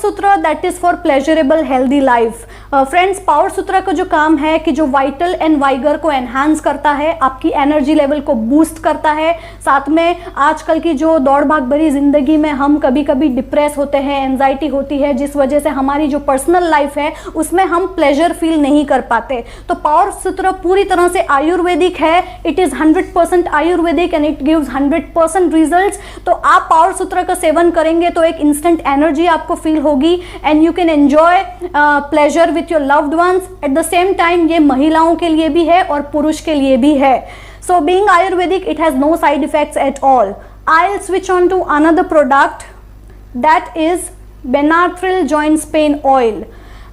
सूत्र that is for pleasurable healthy life. Friends, power सूत्र का जो काम है कि जो वाइटल एंड वाइगर को एनहांस करता है, आपकी एनर्जी लेवल को बूस्ट करता है। साथ में आजकल की जो दौड़ भाग भरी जिंदगी में हम कभी कभी डिप्रेस होते हैं, एंजाइटी होती है, जिस वजह से हमारी जो पर्सनल लाइफ है उसमें हम प्लेजर फील नहीं कर पाते। तो पावर सूत्र पूरी तरह से आयुर्वेदिक है। It is 100% Ayurvedic and it gives 100% results. तो आप पावर सूत्र का सेवन करेंगे तो एक इंस्टेंट एनर्जी आपको फील होगी and you can enjoy pleasure with your loved ones. At the same time ये महिलाओं के लिए भी है और पुरुष के लिए भी है। So being Ayurvedic, it has no side effects at all. I will switch on to another product that is Benartril joints pain oil.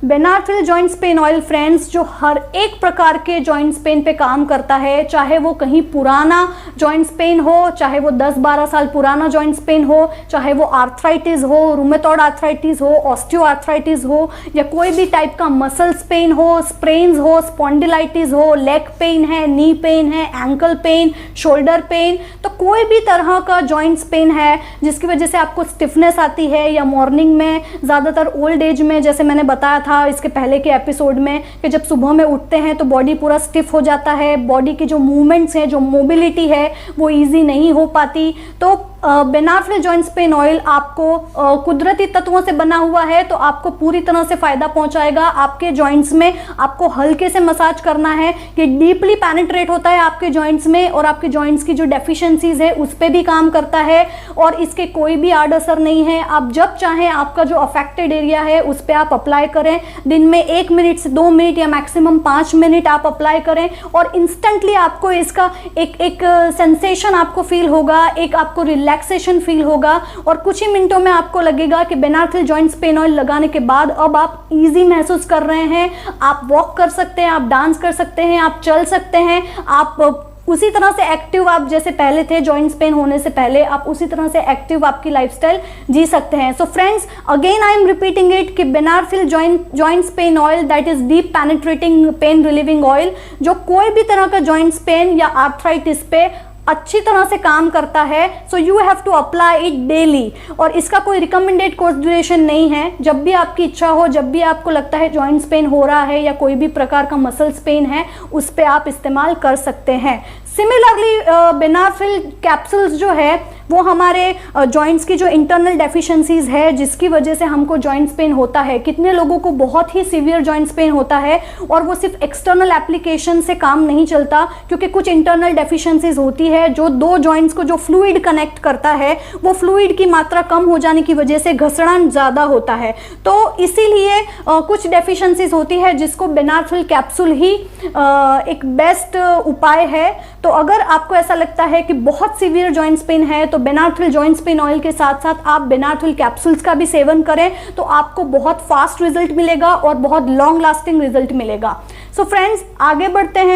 Benartril joints pain oil friends, जो हर एक प्रकार के जॉइंट्स पेन पे काम करता है, चाहे वो कहीं पुराना जॉइंट्स पेन हो, चाहे वो 10-12 साल पुराना जॉइंट्स पेन हो, चाहे वो आर्थराइटिस हो, रूमेटॉइड आर्थराइटिस हो, ऑस्टियो आर्थराइटिस हो, या कोई भी टाइप का मसल्स पेन हो, स्प्रेन्स हो, स्पॉन्डिलाइटिस हो, लेग पेन है, नी पेन है, एंकल पेन, शोल्डर पेन, तो कोई भी तरह का जॉइंट्स पेन है जिसकी वजह से आपको स्टिफनेस आती है, या मॉर्निंग में ज़्यादातर ओल्ड एज में, जैसे मैंने बताया था इसके पहले के एपिसोड में, कि जब सुबह में उठते हैं तो बॉडी पूरा स्टिफ हो जाता है, बॉडी की जो मूवमेंट्स हैं, जो मोबिलिटी है वो इजी नहीं हो पाती। तो बेनार्ट्रिल जॉइंट्स पेन ऑयल आपको कुदरती तत्वों से बना हुआ है, तो आपको पूरी तरह से फायदा पहुंचाएगा। आपके जॉइंट्स में आपको हल्के से मसाज करना है, ये डीपली पेनिट्रेट होता है आपके जॉइंट्स में और आपके जॉइंट्स की जो डेफिशिएंसीज है उस पर भी काम करता है और इसके कोई भी आड़ असर नहीं है। आप जब चाहें आपका जो अफेक्टेड एरिया है उस पर आप अप्लाई करें। दिन में 1 मिनट से 2 मिनट या मैक्सिमम 5 मिनट आप अप्लाई करें और इंस्टेंटली आपको इसका एक सेंसेशन आपको फील होगा, एक आपको रिलैक्सेशन फील होगा और कुछ ही मिनटों में आपको लगेगा कि बेनार्ट्रिल जॉइंट्स पेन ऑयल लगाने के बाद अब आप इजी महसूस कर रहे हैं। आप वॉक कर सकते हैं, आप डांस कर सकते हैं, आप चल सकते हैं, आप उसी तरह से एक्टिव आप जैसे पहले थे जॉइंट्स पेन होने से पहले, आप उसी तरह से एक्टिव आपकी लाइफस्टाइल जी सकते हैं। So friends, again I am repeating it कि Benartril joints pain oil that is deep penetrating pain relieving oil, जो कोई भी तरह का जॉइंट्स पेन या आर्थराइटिस पे अच्छी तरह से काम करता है। So you have to apply it daily और इसका कोई रिकमेंडेड कोर्स ड्यूरेशन नहीं है। जब भी आपकी इच्छा हो, जब भी आपको लगता है जॉइंट्स पेन हो रहा है या कोई भी प्रकार का मसल्स पेन है, उस पर आप इस्तेमाल कर सकते हैं। सिमिलरली बेनार्ट्रिल कैप्सूल्स जो है वो हमारे जॉइंट्स की जो इंटरनल डेफिशिएंसीज है जिसकी वजह से हमको जॉइंट्स पेन होता है, कितने लोगों को बहुत ही सीवियर जॉइंट्स पेन होता है और वो सिर्फ एक्सटर्नल एप्लीकेशन से काम नहीं चलता, क्योंकि कुछ इंटरनल डेफिशिएंसीज होती है जो दो जॉइंट्स को जो फ्लूइड कनेक्ट करता है वो फ्लूइड की मात्रा कम हो जाने की वजह से घसड़न ज़्यादा होता है। तो इसीलिए कुछ डेफिशिएंसीज होती है जिसको बेनार्ट्रिल कैप्सूल ही एक बेस्ट उपाय है। तो अगर आपको ऐसा लगता है कि बहुत सीवियर जॉइंट्स पेन है तो बेनार्ट्रिल जॉइंट्स पेन ऑयल के साथ साथ आप बेनार्ट्रिल कैप्सूल्स का भी सेवन करें, तो आपको बहुत फास्ट रिजल्ट मिलेगा और बहुत लॉन्ग लास्टिंग रिजल्ट मिलेगा। सो फ्रेंड्स, आगे बढ़ते हैं।